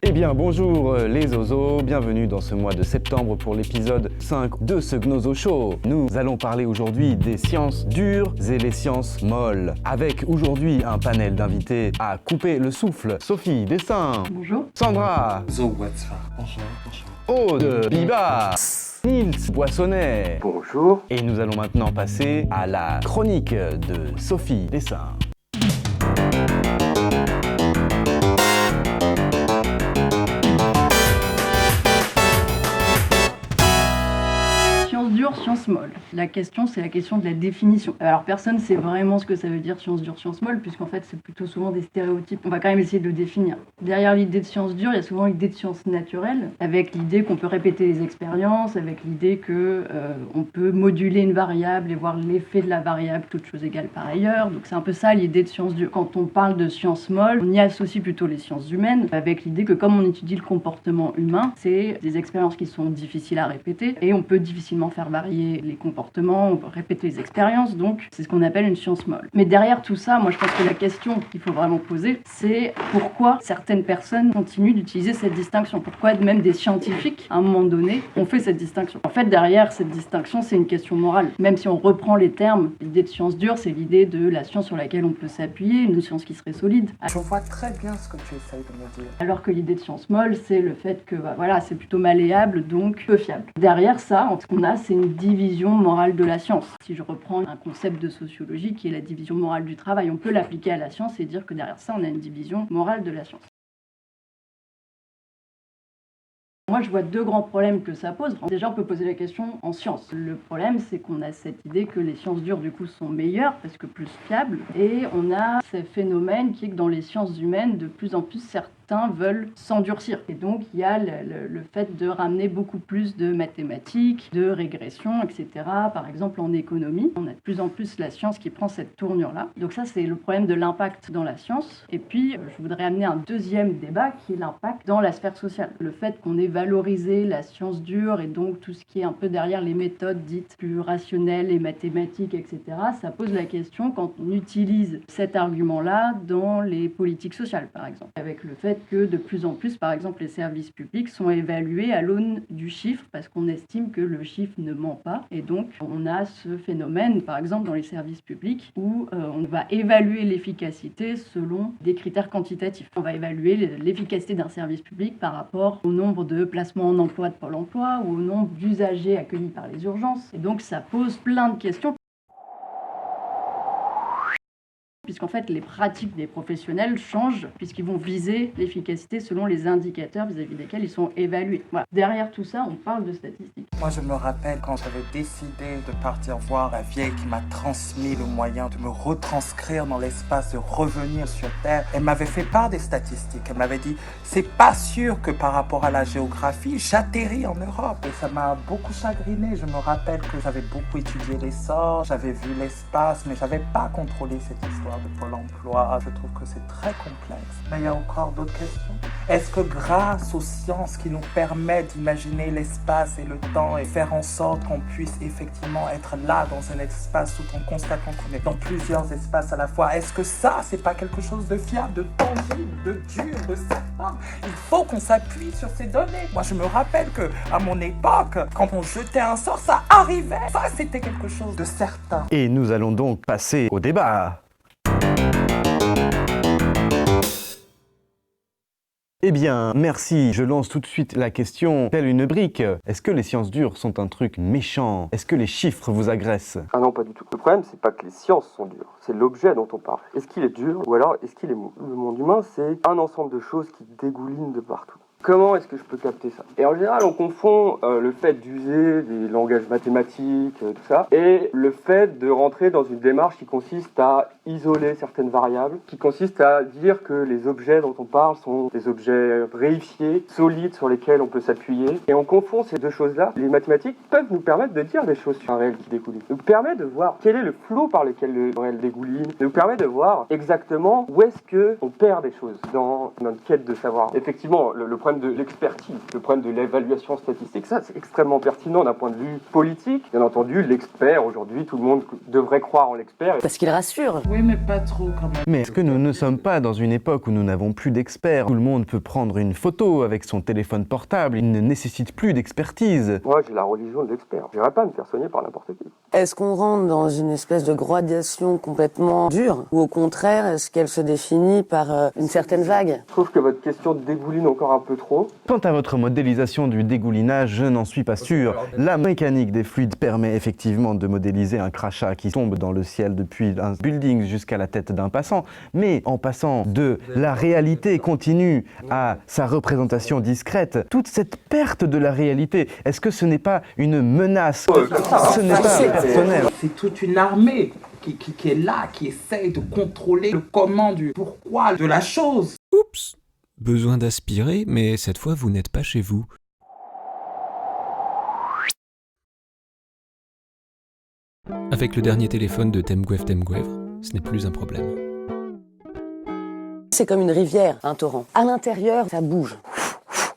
Eh bien bonjour les zozos, bienvenue dans ce mois de septembre pour l'épisode 5 de ce Gnoso Show. Nous allons parler aujourd'hui des sciences dures et les sciences molles. Avec aujourd'hui un panel d'invités à couper le souffle. Sophie Dessin. Bonjour. Sandra. Bonjour. Aude Biba. Nils Boissonnet. Bonjour. Et nous allons maintenant passer à la chronique de Sophie Dessin. Sciences molles. La question, c'est la question de la définition. Alors, personne ne sait vraiment ce que ça veut dire sciences dures, sciences molles, puisqu'en fait, c'est plutôt souvent des stéréotypes. On va quand même essayer de le définir. Derrière l'idée de sciences dures, il y a souvent l'idée de sciences naturelles, avec l'idée qu'on peut répéter les expériences, avec l'idée que on peut moduler une variable et voir l'effet de la variable, toutes choses égales par ailleurs. Donc, c'est un peu ça l'idée de sciences dures. Quand on parle de sciences molles, on y associe plutôt les sciences humaines, avec l'idée que comme on étudie le comportement humain, c'est des expériences qui sont difficiles à répéter, et on peut difficilement faire varier les comportements, on peut répéter les expériences, donc c'est ce qu'on appelle une science molle. Mais derrière tout ça, moi je pense que la question qu'il faut vraiment poser, c'est pourquoi certaines personnes continuent d'utiliser cette distinction. Pourquoi même des scientifiques, à un moment donné, ont fait cette distinction. En fait, derrière cette distinction, c'est une question morale. Même si on reprend les termes, l'idée de science dure, c'est l'idée de la science sur laquelle on peut s'appuyer, une science qui serait solide. Je vois très bien ce que tu essayes de me dire. Alors que l'idée de science molle, c'est le fait que voilà, c'est plutôt malléable, donc peu fiable. Derrière ça, ce qu'on a, c'est une division morale de la science. Si je reprends un concept de sociologie qui est la division morale du travail, on peut l'appliquer à la science et dire que derrière ça, on a une division morale de la science. Moi, je vois deux grands problèmes que ça pose. Déjà, on peut poser la question en science. Le problème, c'est qu'on a cette idée que les sciences dures, du coup, sont meilleures parce que plus fiables. Et on a ce phénomène qui est que dans les sciences humaines, de plus en plus, certains veulent s'endurcir. Et donc, il y a le fait de ramener beaucoup plus de mathématiques, de régression, etc. Par exemple, en économie, on a de plus en plus la science qui prend cette tournure-là. Donc ça, c'est le problème de l'impact dans la science. Et puis, je voudrais amener un deuxième débat qui est l'impact dans la sphère sociale. Le fait qu'on ait valorisé la science dure et donc tout ce qui est un peu derrière les méthodes dites plus rationnelles et mathématiques, etc., ça pose la question quand on utilise cet argument-là dans les politiques sociales, par exemple. Avec le fait que de plus en plus, par exemple, les services publics sont évalués à l'aune du chiffre parce qu'on estime que le chiffre ne ment pas. Et donc, on a ce phénomène, par exemple, dans les services publics où on va évaluer l'efficacité selon des critères quantitatifs. On va évaluer l'efficacité d'un service public par rapport au nombre de placements en emploi de Pôle emploi ou au nombre d'usagers accueillis par les urgences. Et donc, ça pose plein de questions. Puisqu'en fait, les pratiques des professionnels changent, puisqu'ils vont viser l'efficacité selon les indicateurs vis-à-vis desquels ils sont évalués. Voilà. Derrière tout ça, on parle de statistiques. Moi, je me rappelle quand j'avais décidé de partir voir la vieille qui m'a transmis le moyen de me retranscrire dans l'espace, de revenir sur Terre. Elle m'avait fait part des statistiques. Elle m'avait dit, c'est pas sûr que par rapport à la géographie, j'atterris en Europe. Et ça m'a beaucoup chagriné. Je me rappelle que j'avais beaucoup étudié l'essor, j'avais vu l'espace, mais j'avais pas contrôlé cette histoire de Pôle emploi. Je trouve que c'est très complexe. Mais il y a encore d'autres questions. Est-ce que grâce aux sciences qui nous permettent d'imaginer l'espace et le temps et faire en sorte qu'on puisse effectivement être là dans un espace tout en constatant qu'on est dans plusieurs espaces à la fois, est-ce que ça, c'est pas quelque chose de fiable, de tangible, de dur, de certain? Il faut qu'on s'appuie sur ces données. Moi, je me rappelle que à mon époque, quand on jetait un sort, ça arrivait. Ça, c'était quelque chose de certain. Et nous allons donc passer au débat. Eh bien, merci. Je lance tout de suite la question, telle une brique. Est-ce que les sciences dures sont un truc méchant? Est-ce que les chiffres vous agressent? Ah non, pas du tout. Le problème, c'est pas que les sciences sont dures, c'est l'objet dont on parle. Est-ce qu'il est dur ou alors est-ce qu'il est mou? Le monde humain, c'est un ensemble de choses qui dégoulinent de partout. Comment est-ce que je peux capter ça? Et en général, on confond le fait d'user des langages mathématiques, tout ça, et le fait de rentrer dans une démarche qui consiste à isoler certaines variables, qui consiste à dire que les objets dont on parle sont des objets réifiés, solides, sur lesquels on peut s'appuyer. Et on confond ces deux choses-là. Les mathématiques peuvent nous permettre de dire des choses sur un réel qui dégouline. Nous permet de voir quel est le flot par lequel le réel dégouline. Nous permet de voir exactement où est-ce qu'on perd des choses dans notre quête de savoir. Effectivement, le problème problème de l'expertise, le problème de l'évaluation statistique. Ça, c'est extrêmement pertinent d'un point de vue politique. Bien entendu, l'expert, aujourd'hui, tout le monde devrait croire en l'expert. Parce qu'il rassure. Oui, mais pas trop quand même. Mais est-ce que nous ne sommes pas dans une époque où nous n'avons plus d'experts? Tout le monde peut prendre une photo avec son téléphone portable, il ne nécessite plus d'expertise. Moi, j'ai la religion de l'expert. Je n'irai pas me faire soigner par n'importe qui. Est-ce qu'on rentre dans une espèce de gradation complètement dure? Ou au contraire, est-ce qu'elle se définit par une certaine vague? Je trouve que votre question dégouline encore un peu trop. Quant à votre modélisation du dégoulinage, je n'en suis pas sûr. La mécanique des fluides permet effectivement de modéliser un crachat qui tombe dans le ciel depuis un building jusqu'à la tête d'un passant, mais en passant de la réalité continue à sa représentation discrète, toute cette perte de la réalité, est-ce que ce n'est pas une menace? Ce n'est pas personnel. C'est toute une armée qui est là, qui essaye de contrôler le comment du pourquoi de la chose. Oups! Besoin d'aspirer, mais cette fois vous n'êtes pas chez vous. Avec le dernier téléphone de Temguev, ce n'est plus un problème. C'est comme une rivière, un torrent. À l'intérieur, ça bouge.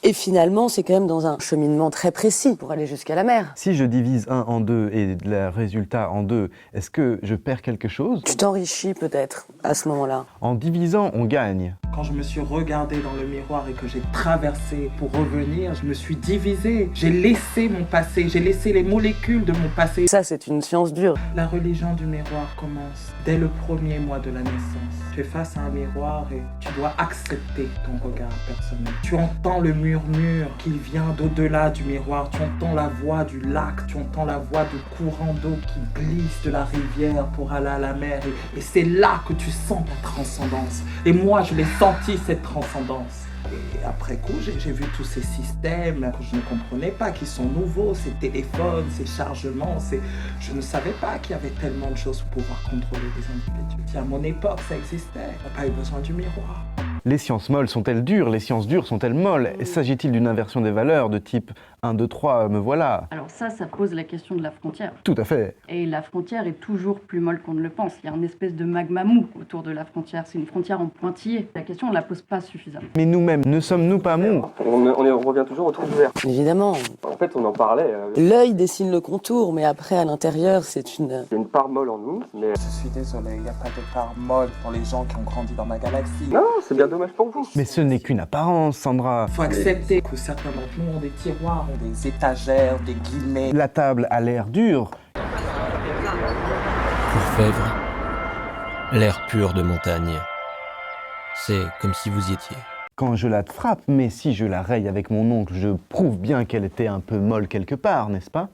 Et finalement, c'est quand même dans un cheminement très précis pour aller jusqu'à la mer. Si je divise 1 en 2 et le résultat en 2, est-ce que je perds quelque chose? Tu t'enrichis peut-être à ce moment-là. En divisant, on gagne. Quand je me suis regardé dans le miroir et que j'ai traversé pour revenir, je me suis divisé. J'ai laissé mon passé, j'ai laissé les molécules de mon passé. Ça, c'est une science dure. La religion du miroir commence dès le premier mois de la naissance. Tu es face à un miroir et tu dois accepter ton regard personnel. Tu entends le murmure qui vient d'au-delà du miroir. Tu entends la voix du lac, tu entends la voix du courant d'eau qui glisse de la rivière pour aller à la mer. Et c'est là que tu sens ta transcendance. Et moi, je l'ai senti, cette transcendance. Et après coup, j'ai vu tous ces systèmes que je ne comprenais pas, qui sont nouveaux, ces téléphones, ces chargements. Je ne savais pas qu'il y avait tellement de choses pour pouvoir contrôler des individus. À mon époque, ça existait. On n'a pas eu besoin du miroir. Les sciences molles sont-elles dures? Les sciences dures sont-elles molles? S'agit-il d'une inversion des valeurs de type 1, 2, 3, me voilà? Alors ça pose la question de la frontière. Tout à fait. Et la frontière est toujours plus molle qu'on ne le pense. Il y a une espèce de magma mou autour de la frontière. C'est une frontière en pointillé. La question, on ne la pose pas suffisamment. Mais nous-mêmes, ne sommes-nous pas mous? On revient toujours au trou de verre. Évidemment. En fait, on en parlait. L'œil dessine le contour, mais après, à l'intérieur, c'est une... Il y a une part molle en nous, mais... Je suis désolé, il n'y a pas de part molle dans les gens qui ont grandi dans ma galaxie. Non, c'est bien dommage pour vous. Mais ce n'est qu'une apparence, Sandra. Il faut accepter que certains d'entre nous ont des tiroirs, ont des étagères, des guillemets. La table a l'air dure. Pour Fèvre, l'air pur de montagne. C'est comme si vous y étiez. Quand je la frappe, mais si je la raye avec mon oncle, je prouve bien qu'elle était un peu molle quelque part, n'est-ce pas?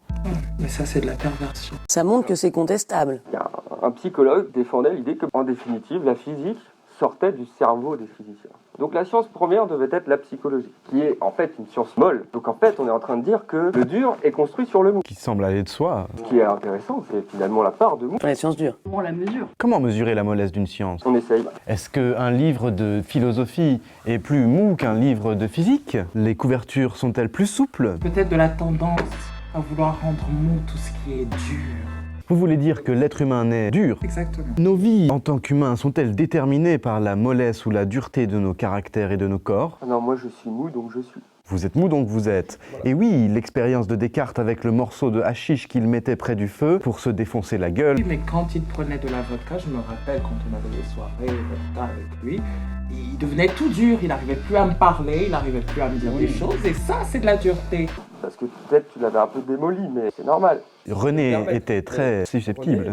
Mais ça, c'est de la perversion. Ça montre que c'est contestable. Il y a un psychologue défendait l'idée que, en définitive, la physique sortait du cerveau des physiciens. Donc la science première devait être la psychologie, qui est en fait une science molle. Donc en fait, on est en train de dire que le dur est construit sur le mou. Qui semble aller de soi. Ce qui est intéressant, c'est finalement la part de mou. Dans les sciences dures. On la mesure. Comment mesurer la mollesse d'une science? On essaye. Est-ce qu'un livre de philosophie est plus mou qu'un livre de physique? Les couvertures sont-elles plus souples? Peut-être de la tendance à vouloir rendre mou tout ce qui est dur. Vous voulez dire que l'être humain naît dur? Exactement. Nos vies en tant qu'humains sont-elles déterminées par la mollesse ou la dureté de nos caractères et de nos corps? Ah non, moi je suis mou, donc je suis. Vous êtes mou donc vous êtes. Et oui, l'expérience de Descartes avec le morceau de hashish qu'il mettait près du feu pour se défoncer la gueule. Oui, mais quand il prenait de la vodka, je me rappelle quand on avait des soirées vodka avec lui, il devenait tout dur, il n'arrivait plus à me parler, il n'arrivait plus à me dire des choses, et ça, c'est de la dureté. Parce que peut-être tu l'avais un peu démoli, mais c'est normal. René était très susceptible.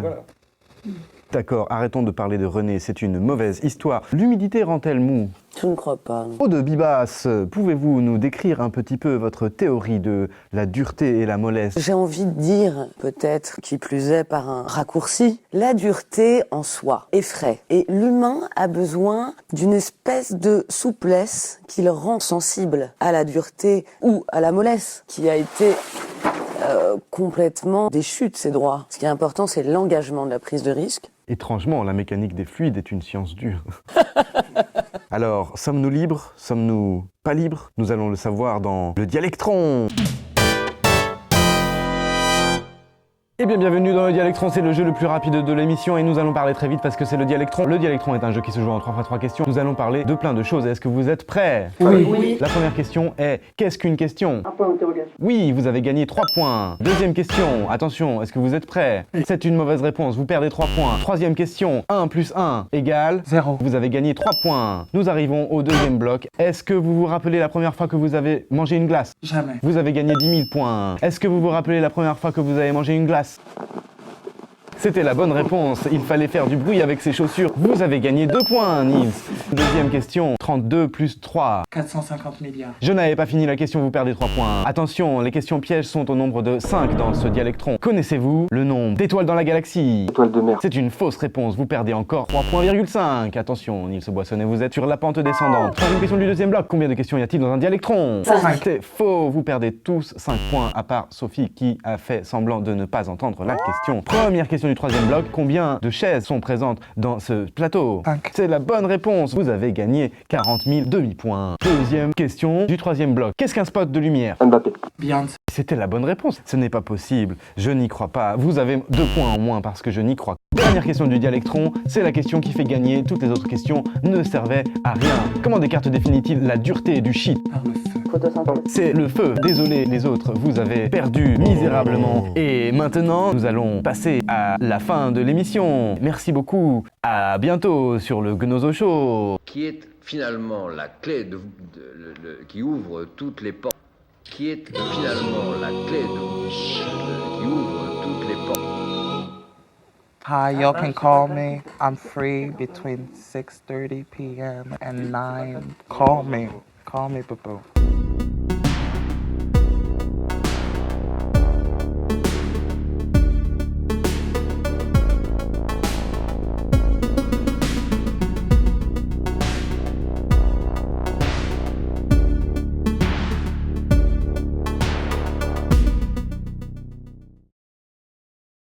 D'accord, arrêtons de parler de René, c'est une mauvaise histoire. L'humidité rend-elle mou? Je ne crois pas. Eau de Bibas, pouvez-vous nous décrire un petit peu votre théorie de la dureté et la mollesse? J'ai envie de dire, peut-être qui plus est par un raccourci, la dureté en soi effraie. Et l'humain a besoin d'une espèce de souplesse qui le rend sensible à la dureté ou à la mollesse, qui a été complètement déchu de ses droits. Ce qui est important, c'est l'engagement de la prise de risque. Étrangement, la mécanique des fluides est une science dure. Alors, sommes-nous libres? Sommes-nous pas libres? Nous allons le savoir dans le Dialectron. Eh bien, bienvenue dans le Dialectron, c'est le jeu le plus rapide de l'émission et nous allons parler très vite parce que c'est le Dialectron. Le Dialectron est un jeu qui se joue en 3x3 questions. Nous allons parler de plein de choses. Est-ce que vous êtes prêts? Oui. La première question est, qu'est-ce qu'une question? Un point d'interrogation. Oui, vous avez gagné 3 points. Deuxième question, attention, est-ce que vous êtes prêts? C'est une mauvaise réponse, vous perdez 3 points. Troisième question, 1 plus 1 égale 0. Vous avez gagné 3 points. Nous arrivons au deuxième bloc. Est-ce que vous vous rappelez la première fois que vous avez mangé une glace? Jamais. Vous avez gagné 10 000 points. Est-ce que vous vous rappelez la première fois que vous avez mangé une glace? C'était la bonne réponse, il fallait faire du bruit avec ses chaussures. Vous avez gagné 2 points, Nils. Deuxième question, 32 plus 3. 450 milliards. Je n'avais pas fini la question, vous perdez 3 points. Attention, les questions pièges sont au nombre de 5 dans ce Dialectron. Connaissez-vous le nombre d'étoiles dans la galaxie? Étoile de mer. C'est une fausse réponse, vous perdez encore 3,5 points. Attention, Nils Boissonnet, vous êtes sur la pente descendante. Troisième question du deuxième bloc, combien de questions y a-t-il dans un Dialectron? 5. C'est faux, vous perdez tous 5 points, à part Sophie qui a fait semblant de ne pas entendre la question. Première question du troisième bloc, combien de chaises sont présentes dans ce plateau? 5. C'est la bonne réponse, vous avez gagné 40 000 demi-points. Deuxième question du troisième bloc, qu'est-ce qu'un spot de lumière? Mbappé. Beyoncé. C'était la bonne réponse. Ce n'est pas possible, je n'y crois pas. Vous avez 2 points en moins parce que je n'y crois. Dernière question du Dialectron, c'est la question qui fait gagner. Toutes les autres questions ne servaient à rien. Comment Descartes définit-il la dureté du shit? Par le feu. Photosynthèse. C'est le feu. Désolé les autres, vous avez perdu misérablement. Et maintenant, nous allons passer à la fin de l'émission. Merci beaucoup. À bientôt sur le Gnoso Show. Qui est finalement la clé qui ouvre toutes les portes, qui est finalement la clé qui ouvre toutes les portes. Hi, y'all can call me. I'm free between 6:30 p.m. and 9. Call me. Call me, boo-boo.